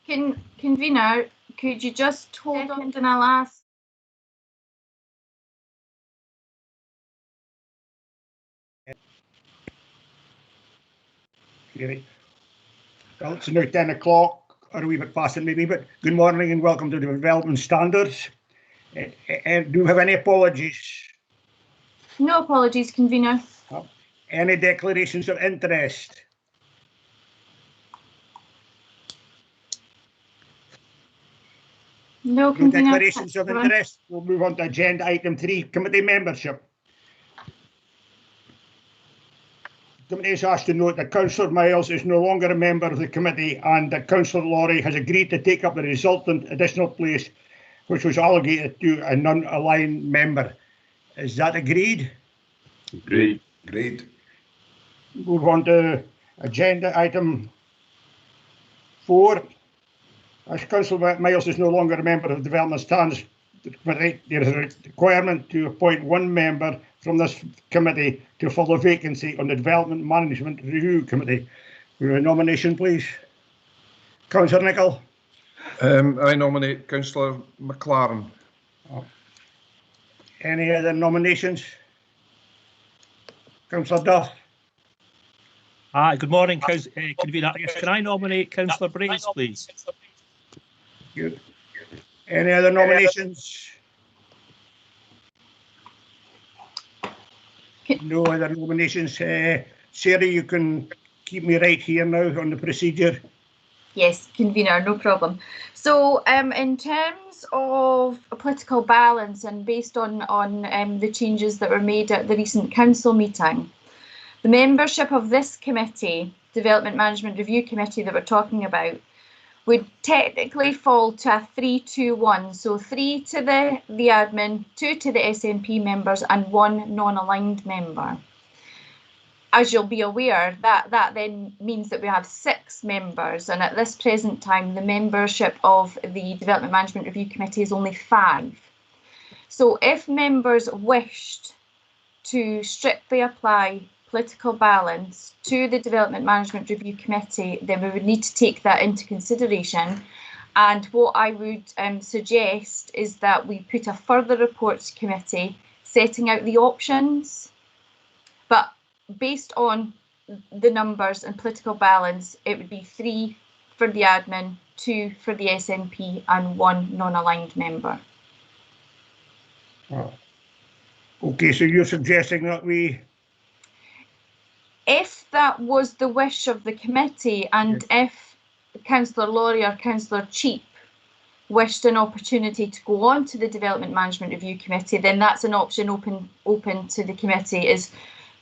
Convener, could you just hold on and I'll ask? Well, it's now 10 o'clock, or a wee bit past it maybe, but good morning and welcome to the Development Standards. Do we have any apologies? No apologies, Convener. Any declarations of interest? No, No Convener. declarations of interest. We'll move on to agenda item 3, committee membership. The committee is asked to note that Councillor Miles is no longer a member of the committee and that Councillor Laurie has agreed to take up the resultant additional place which was allocated to a non-aligned member. Is that agreed? Agreed. Agreed. Move on to agenda item 4. As Councillor Miles is no longer a member of the Development Standards Committee, there is a requirement to appoint one member from this committee to fill the vacancy on the Development Management Review Committee. We have a nomination, please. Councillor Nicholl. I nominate Councillor McLaren. Any other nominations? Councillor Duff. Good morning, Convener. Yes, can I nominate Councillor Brace, please? Good. Any other nominations? No other nominations. Sarah, you can keep me right here now on the procedure. Yes, Convener, no problem. So in terms of a political balance and based on the changes that were made at the recent council meeting, the membership of this committee, Development Management Review Committee that we're talking about, would technically fall to a 3-2-1. So 3 to the admin, 2 to the SNP members and 1 non-aligned member. As you'll be aware, that then means that we have 6 members, and at this present time the membership of the Development Management Review Committee is only 5. So if members wished to strictly apply political balance to the Development Management Review Committee, then we would need to take that into consideration. And what I would suggest is that we put a further reports committee setting out the options, but based on the numbers and political balance, it would be 3 for the admin, 2 for the SNP and 1 non-aligned member. Okay, so you're suggesting that we... If that was the wish of the committee, and if Councillor Laurie or Councillor Cheap wished an opportunity to go on to the Development Management Review Committee, then that's an option open to the committee, is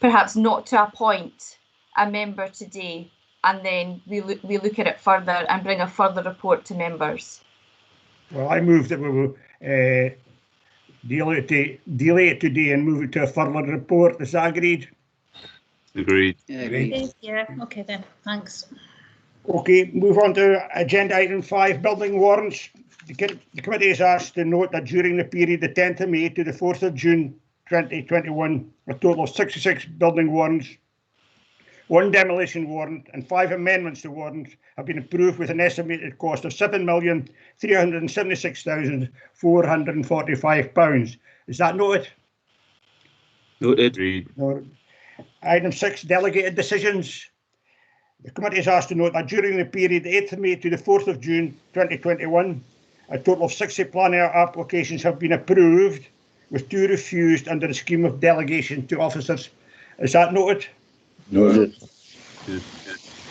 perhaps not to appoint a member today, and then we look at it further and bring a further report to members. Well, I move that we will delay it today and move it to a further report. Is that agreed? Agreed. Agreed. Yeah, okay then, thanks. Okay, move on to agenda item 5, building warrants. The committee is asked to note that during the period the 10th of May to the 4th of June 2021, a total of 66 building warrants, 1 demolition warrant and 5 amendments to warrants have been approved with an estimated cost of £7,376,445. Is that noted? Noted. Agreed. Item 6, delegated decisions. The committee is asked to note that during the period 8th of May to the 4th of June 2021, a total of 60 planning applications have been approved, with 2 refused under the scheme of delegation to officers. Is that noted? Noted. Good.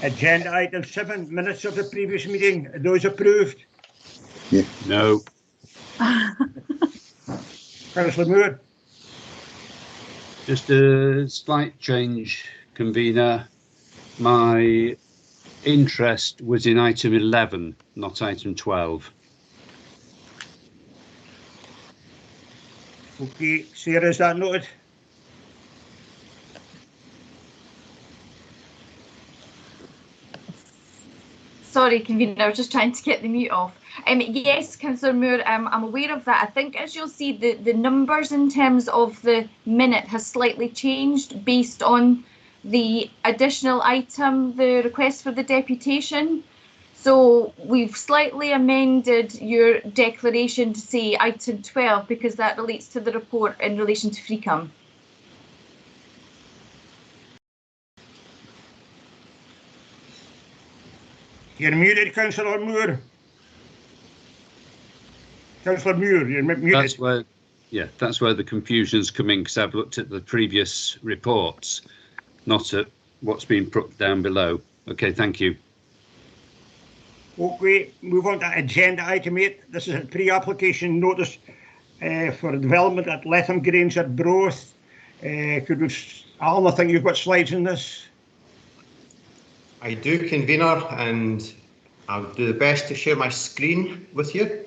Agenda item 7, minutes of the previous meeting. Are those approved? Yeah. No. Councillor Moore. Just a slight change, Convener. My interest was in item 11, not item 12. Okay, Sarah, is that noted? Sorry, Convener, I was just trying to get the mute off. Yes, Councillor Moore, I'm aware of that. I think, as you'll see, the numbers in terms of the minute has slightly changed based on the additional item, the request for the deputation. So we've slightly amended your declaration to say item 12 because that relates to the report in relation to Freecom. You're muted, Councillor Moore. Councillor Moore, you're muted. That's where, yeah, that's where the confusion's come in, because I've looked at the previous reports, not at what's been put down below. Okay, thank you. Okay, move on to agenda item 8. This is a pre-application notice for development at Letham Grange at Broth. Could we, Alan, I think you've got slides in this. I do, convener, and I'll do the best to share my screen with you.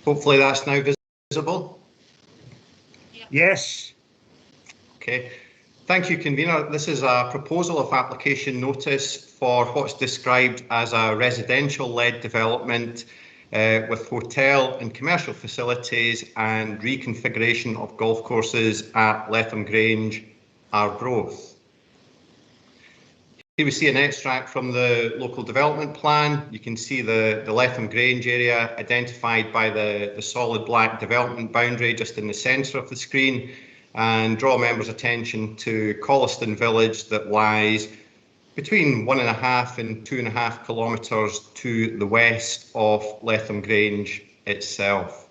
Hopefully that's now visible. Yes. Okay. Thank you, convener. This is a proposal of application notice for what's described as a residential-led development with hotel and commercial facilities and reconfiguration of golf courses at Letham Grange, Arbroath. Here we see an extract from the local development plan. You can see the Letham Grange area identified by the solid black development boundary just in the centre of the screen, and draw members' attention to Colliston Village that lies between 1.5 and 2.5 kilometres to the west of Letham Grange itself.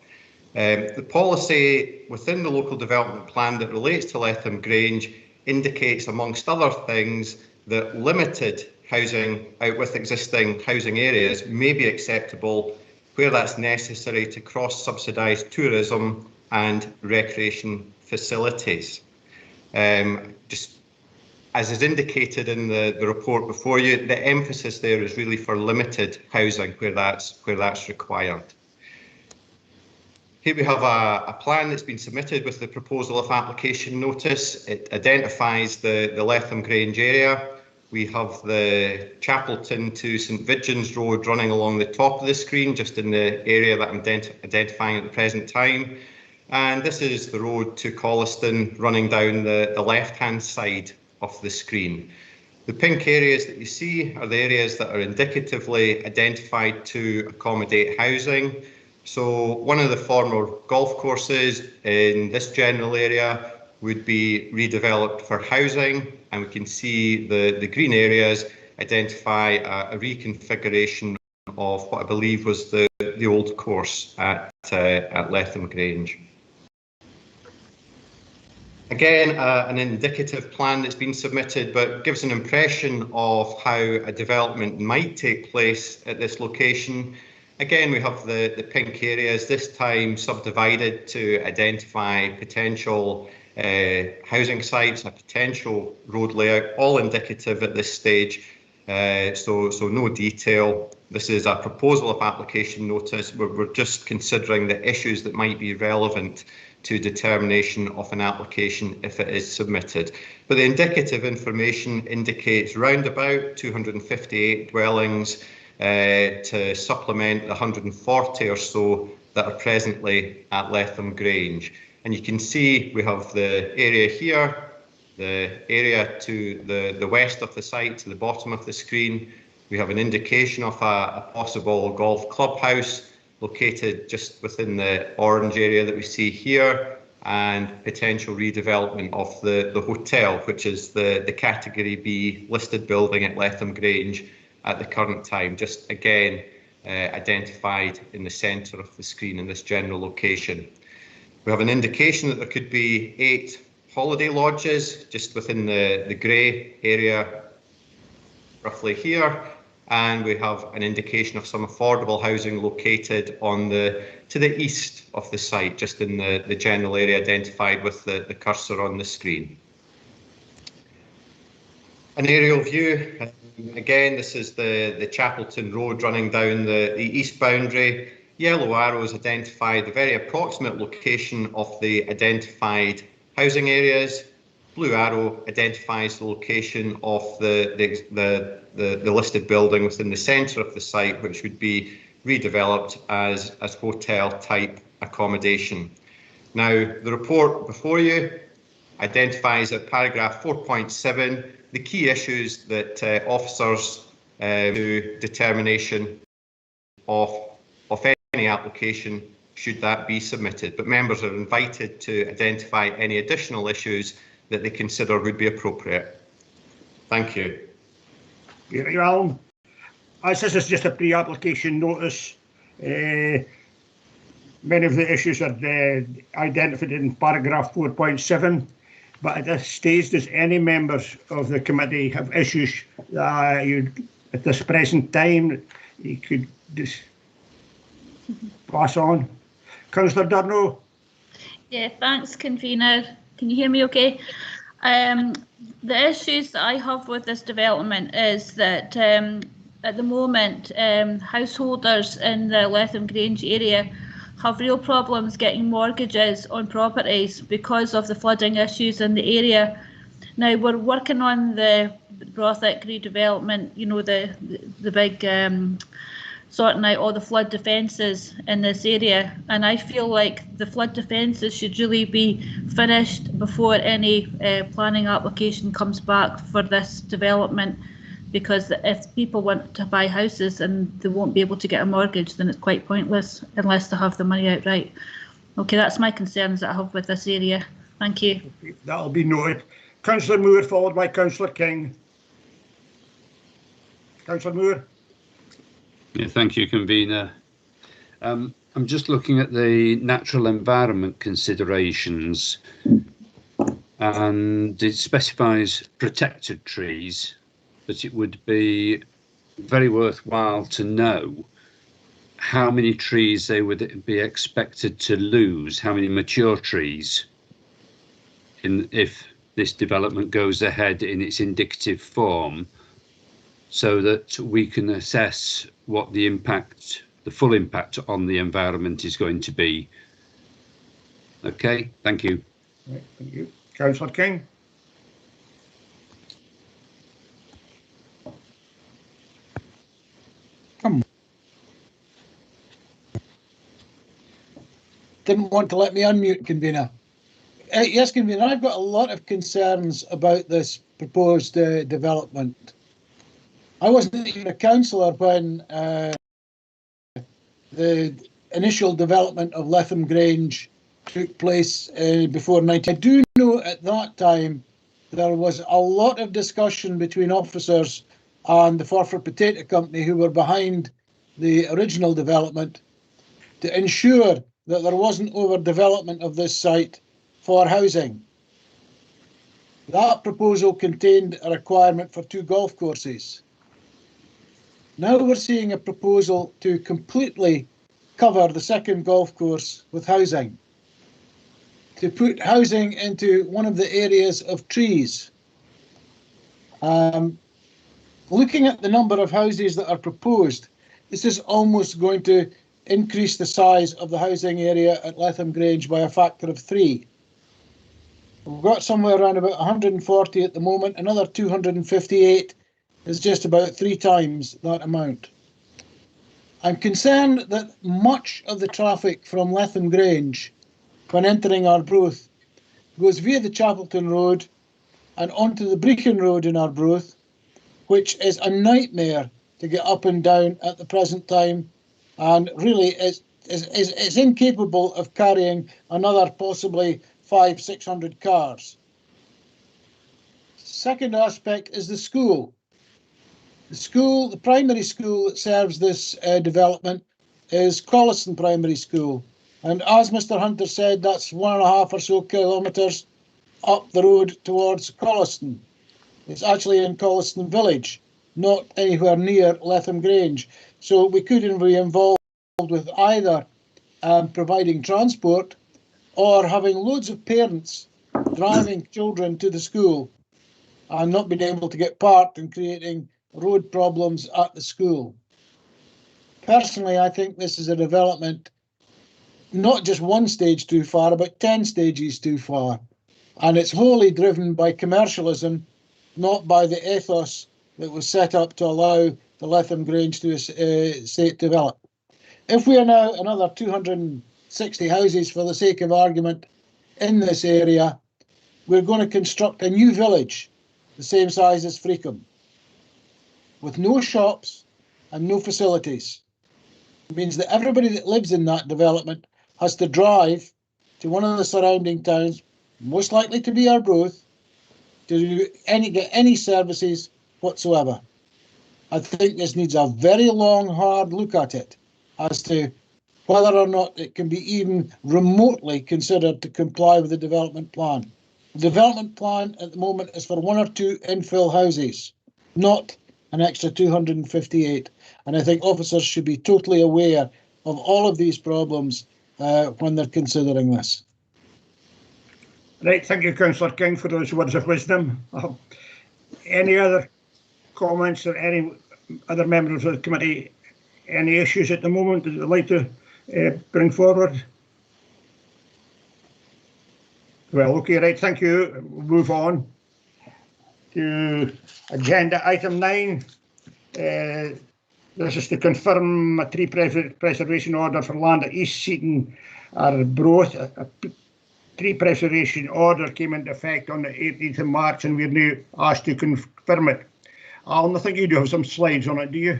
The policy within the local development plan that relates to Letham Grange indicates, amongst other things, that limited housing out with existing housing areas may be acceptable where that's necessary to cross-subsidise tourism and recreation facilities. Just as is indicated in the report before you, the emphasis there is really for limited housing where that's required. Here we have a plan that's been submitted with the proposal of application notice. It identifies the Letham Grange area. We have the Chapelton to St Vidgeon's Road running along the top of the screen, just in the area that I'm identifying at the present time. And this is the road to Colliston running down the left-hand side of the screen. The pink areas that you see are the areas that are indicatively identified to accommodate housing. So one of the former golf courses in this general area would be redeveloped for housing, and we can see the green areas identify a reconfiguration of what I believe was the old course at Letham Grange. Again, an indicative plan that's been submitted, but gives an impression of how a development might take place at this location. Again, we have the pink areas, this time subdivided to identify potential housing sites, a potential road layout, all indicative at this stage, so no detail. This is a proposal of application notice. We're just considering the issues that might be relevant to determination of an application if it is submitted. But the indicative information indicates round about 258 dwellings to supplement the 140 or so that are presently at Letham Grange. And you can see we have the area here, the area to the west of the site, to the bottom of the screen. We have an indication of a possible golf clubhouse located just within the orange area that we see here, and potential redevelopment of the hotel, which is the Category B listed building at Letham Grange at the current time, just again identified in the centre of the screen in this general location. We have an indication that there could be 8 holiday lodges just within the grey area roughly here, and we have an indication of some affordable housing located on to the east of the site, just in the general area identified with the cursor on the screen. An aerial view, again, this is the Chapelton Road running down the east boundary. Yellow arrows identify the very approximate location of the identified housing areas. blue arrow identifies the location of the listed building within the centre of the site, which would be redeveloped as hotel type accommodation. Now, the report before you identifies at paragraph 4.7 the key issues that officers do determination of any application should that be submitted, but members are invited to identify any additional issues that they consider would be appropriate. Thank you. Alan, as this is just a pre-application notice, many of the issues are identified in paragraph 4.7, but at this stage, does any members of the committee have issues that at this present time you could just pass on? Councillor Durno? Yeah, thanks, convener. Can you hear me okay? The issues that I have with this development is that at the moment, householders in the Letham Grange area have real problems getting mortgages on properties because of the flooding issues in the area. Now, we're working on the Brothick redevelopment, you know, the big sorting out all the flood defences in this area, and I feel like the flood defences should really be finished before any planning application comes back for this development, because if people want to buy houses and they won't be able to get a mortgage, then it's quite pointless unless they have the money outright. Okay, that's my concerns that I have with this area. Thank you. Okay, that'll be noted. Councillor Moore, followed by Councillor King. Councillor Moore. Yeah, thank you, convener. I'm just looking at the natural environment considerations, and it specifies protected trees, but it would be very worthwhile to know how many trees they would be expected to lose, how many mature trees, if this development goes ahead in its indicative form, so that we can assess what the impact, the full impact on the environment is going to be. Okay, thank you. Right, thank you. Councillor King. Didn't want to let me unmute, convener. Yes, convener, I've got a lot of concerns about this proposed development. I wasn't even a councillor when the initial development of Letham Grange took place before 19. I do know at that time there was a lot of discussion between officers and the Forfar Potato Company, who were behind the original development, to ensure that there wasn't overdevelopment of this site for housing. That proposal contained a requirement for 2 golf courses. Now we're seeing a proposal to completely cover the second golf course with housing, to put housing into one of the areas of trees. Looking at the number of houses that are proposed, this is almost going to increase the size of the housing area at Letham Grange by a factor of 3. We've got somewhere around about 140 at the moment. Another 258 is just about 3 times that amount. I'm concerned that much of the traffic from Letham Grange, when entering Arbroath, goes via the Chapelton Road and onto the Brechin Road in Arbroath, which is a nightmare to get up and down at the present time, and really is incapable of carrying another possibly 500-600 cars. Second aspect is the school. The primary school that serves this development is Colliston Primary School, and as Mr Hunter said, that's 1.5 or so kilometres up the road towards Colliston. It's actually in Colliston Village, not anywhere near Letham Grange. So we couldn't be involved with either providing transport or having loads of parents driving children to the school and not being able to get parked and creating road problems at the school. Personally, I think this is a development not just 1 stage too far, but 10 stages too far. And it's wholly driven by commercialism, not by the ethos that was set up to allow the Letham Grange to estate develop. If we allow another 260 houses for the sake of argument in this area, we're going to construct a new village the same size as Freecombe, with no shops and no facilities. It means that everybody that lives in that development has to drive to one of the surrounding towns, most likely to be Arbroath, to get any services whatsoever. I think this needs a very long, hard look at it as to whether or not it can be even remotely considered to comply with the development plan. The development plan at the moment is for 1 or 2 infill houses, not an extra 258. And I think officers should be totally aware of all of these problems when they're considering this. Right, thank you, Councillor King, for those words of wisdom. Any other comments or any other members of the committee? Any issues at the moment that they'd like to bring forward? Well, okay, right, thank you. We'll move on to agenda item 9. This is to confirm a tree preservation order for land at East Seaton, Arbroath. A tree preservation order came into effect on the 18th of March and we're now asked to confirm it. Alan, I think you do have some slides on it, do you?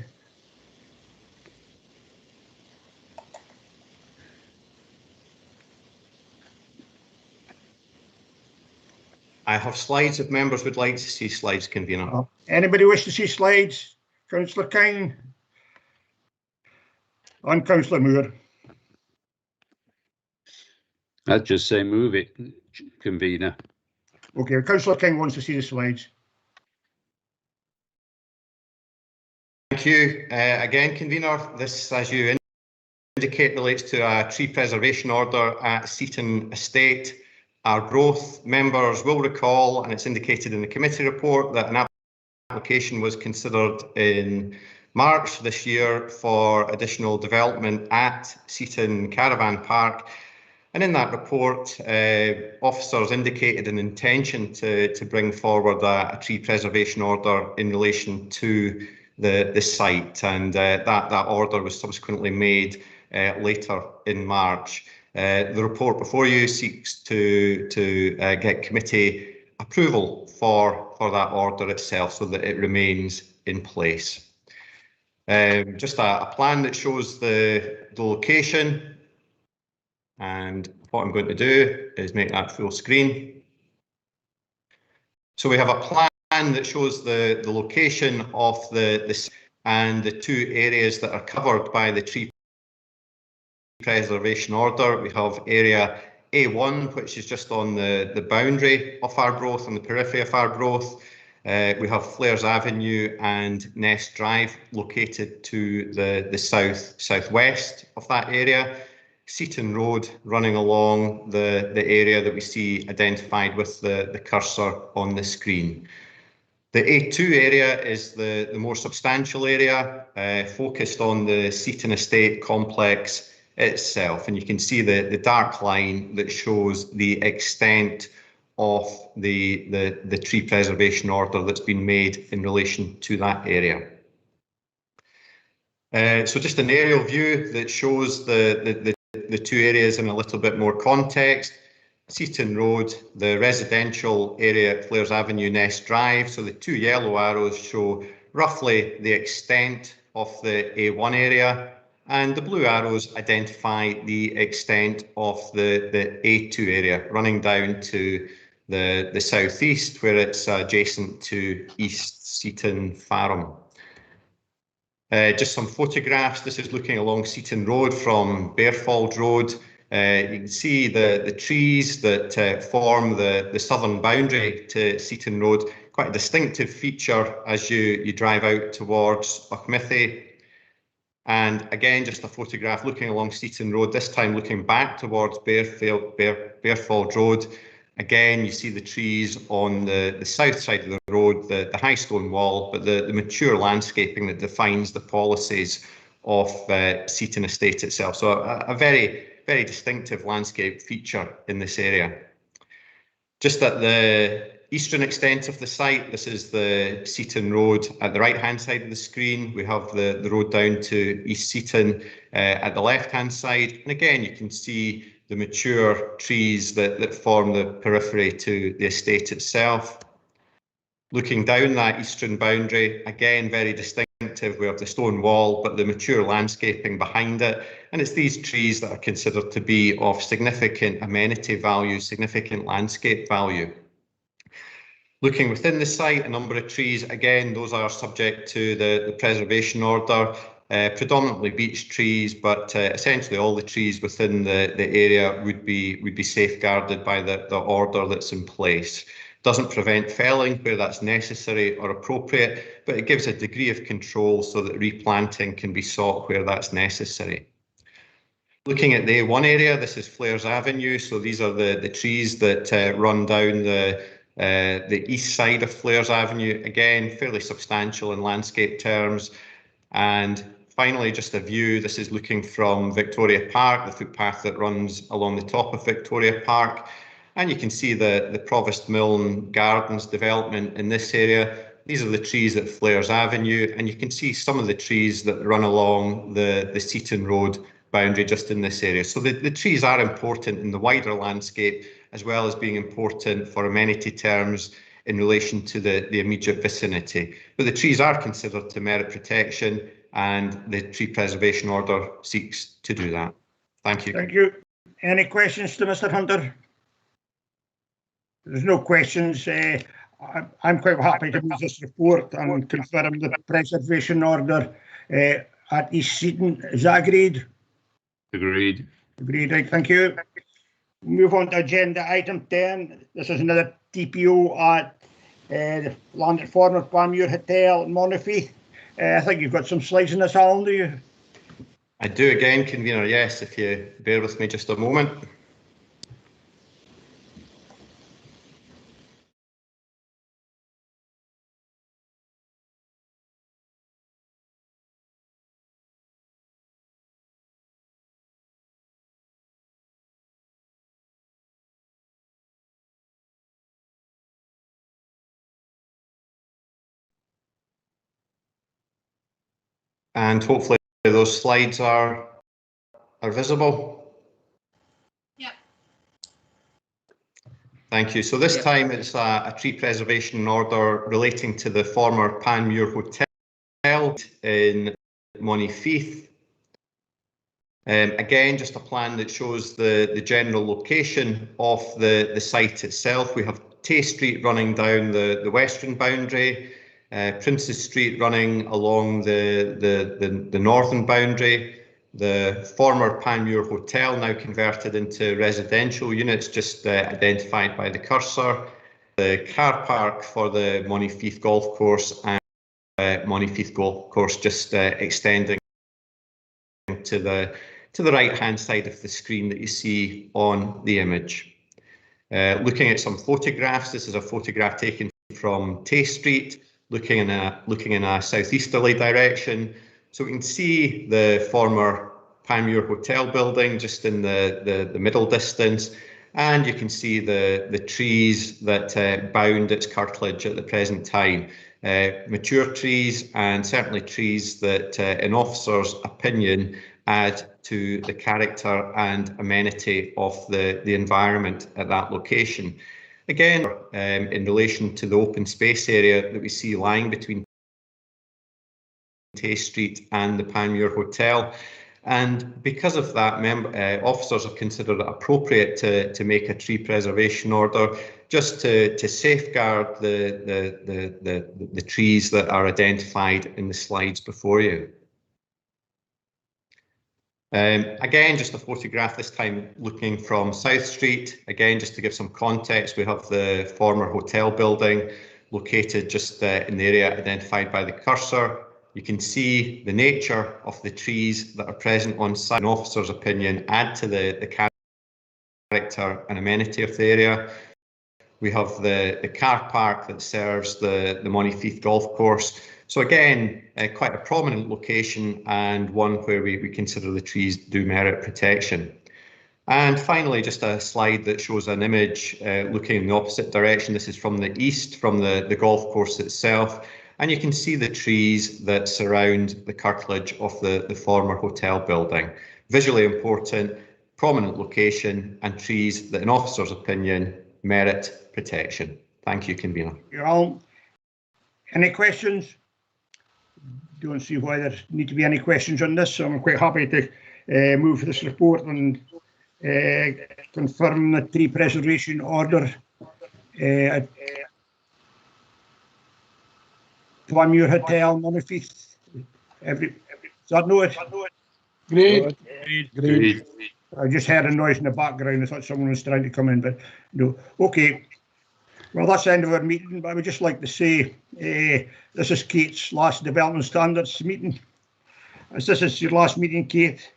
I have slides if members would like to see slides, convener. Anybody wish to see slides? Councillor King and Councillor Moore. I'd just say move it, convener. Okay, Councillor King wants to see the slides. Thank you. Again, convener, this, as you indicate, relates to a tree preservation order at Seaton Estate, Arbroath. Members will recall, and it's indicated in the committee report, that an application was considered in March this year for additional development at Seaton Caravan Park. And in that report, officers indicated an intention to bring forward a tree preservation order in relation to the site, and that order was subsequently made later in March. The report before you seeks to get committee approval for that order itself so that it remains in place. Just a plan that shows the location, and what I'm going to do is make that full screen. So we have a plan that shows the location of the and the 2 areas that are covered by the tree preservation order. We have area A1, which is just on the boundary of Arbroath, on the periphery of Arbroath. We have Flares Avenue and Nest Drive located to the southwest of that area. Seaton Road running along the area that we see identified with the cursor on the screen. The A2 area is the more substantial area, focused on the Seaton Estate complex itself, and you can see the dark line that shows the extent of the tree preservation order that's been made in relation to that area. So just an aerial view that shows the 2 areas in a little bit more context. Seaton Road, the residential area at Flares Avenue, Nest Drive. So the 2 yellow arrows show roughly the extent of the A1 area, and the blue arrows identify the extent of the A2 area, running down to the southeast, where it's adjacent to East Seaton Farm. Just some photographs. This is looking along Seaton Road from Bearfald Road. You can see the trees that form the southern boundary to Seaton Road. Quite a distinctive feature as you drive out towards Auchmithie. And again, just a photograph looking along Seaton Road, this time looking back towards Bearfald Road. Again, you see the trees on the south side of the road, the high stone wall, but the mature landscaping that defines the policies of Seaton Estate itself. So a very, very distinctive landscape feature in this area. Just at the eastern extent of the site, this is the Seaton Road at the right-hand side of the screen. We have the road down to East Seaton at the left-hand side. And again, you can see the mature trees that form the periphery to the estate itself. Looking down that eastern boundary, again, very distinctive. We have the stone wall, but the mature landscaping behind it. And it's these trees that are considered to be of significant amenity value, significant landscape value. Looking within the site, a number of trees, again, those are subject to the preservation order, predominantly beech trees, but essentially all the trees within the area would be safeguarded by the order that's in place. Doesn't prevent felling where that's necessary or appropriate, but it gives a degree of control so that replanting can be sought where that's necessary. Looking at the A1 area, this is Flares Avenue, so these are the trees that run down the east side of Flares Avenue, again fairly substantial in landscape terms. And finally, just a view, this is looking from Victoria Park, the footpath that runs along the top of Victoria Park. And you can see the Provost Milne Gardens development in this area. These are the trees at Flares Avenue, and you can see some of the trees that run along the Seaton Road boundary just in this area. So the trees are important in the wider landscape, as well as being important for amenity terms in relation to the immediate vicinity. But the trees are considered to merit protection, and the Tree Preservation Order seeks to do that. Thank you. Thank you. Any questions to Mr. Hunter? There's no questions. I'm quite happy to move this report and confirm the preservation order at East Seaton. Is that agreed? Agreed. Agreed, right, thank you. Move on to agenda item 10. This is another TPO at the land at former Panmure Hotel in Monifeith. I think you've got some slides in this, Alan, do you? I do again, Convener, yes, if you bear with me just a moment. And hopefully those slides are visible. Yep. Thank you. So this time it's a tree preservation order relating to the former Panmure Hotel in Monifeith. Again, just a plan that shows the general location of the site itself. We have Tay Street running down the western boundary, Princes Street running along the northern boundary, the former Panmure Hotel now converted into residential units, just identified by the cursor, the car park for the Monifeith Golf Course, and Monifeith Golf Course just extending to the right-hand side of the screen that you see on the image. Looking at some photographs, this is a photograph taken from Tay Street, looking in a southeasterly direction. So we can see the former Panmure Hotel building just in the middle distance, and you can see the trees that bound its curtilage at the present time. Mature trees, and certainly trees that, in officers' opinion, add to the character and amenity of the environment at that location. Again, in relation to the open space area that we see lying between Tay Street and the Panmure Hotel. And because of that, officers have considered it appropriate to make a tree preservation order just to safeguard the trees that are identified in the slides before you. Again, just a photograph, this time looking from South Street. Again, just to give some context, we have the former hotel building located just in the area identified by the cursor. You can see the nature of the trees that are present on site. In officer's opinion, add to the character and amenity of the area. We have the car park that serves the Monifeith Golf Course. So again, quite a prominent location, and one where we consider the trees do merit protection. And finally, just a slide that shows an image looking in the opposite direction. This is from the east, from the golf course itself. And you can see the trees that surround the curtilage of the former hotel building. Visually important, prominent location, and trees that, in officers' opinion, merit protection. Thank you, Convener. All. Any questions? Don't see why there need to be any questions on this, so I'm quite happy to move this report and confirm the tree preservation order at Plymouth Hotel, Montefiore. Is that no it? Great. Agreed. I just heard a noise in the background. I thought someone was trying to come in, but no. Okay. Well, that's the end of our meeting, but I would just like to say this is Kate's last Development Standards meeting. As this is your last meeting, Kate,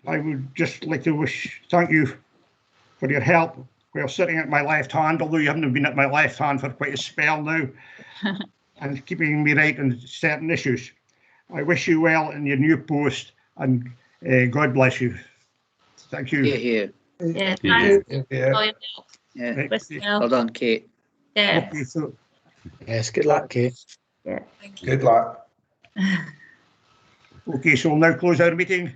I would just like to thank you for your help while sitting at my left hand, although you haven't been at my left hand for quite a spell now, and keeping me right on certain issues. I wish you well in your new post, and God bless you. Thank you. Yeah. Yeah, Yeah. thanks. Yeah. Yeah. Right. Wish you well. Well done, Kate. Yeah. Okay, so Yes, good luck, Kate. Yeah. Good luck. okay, so we'll now close our meeting.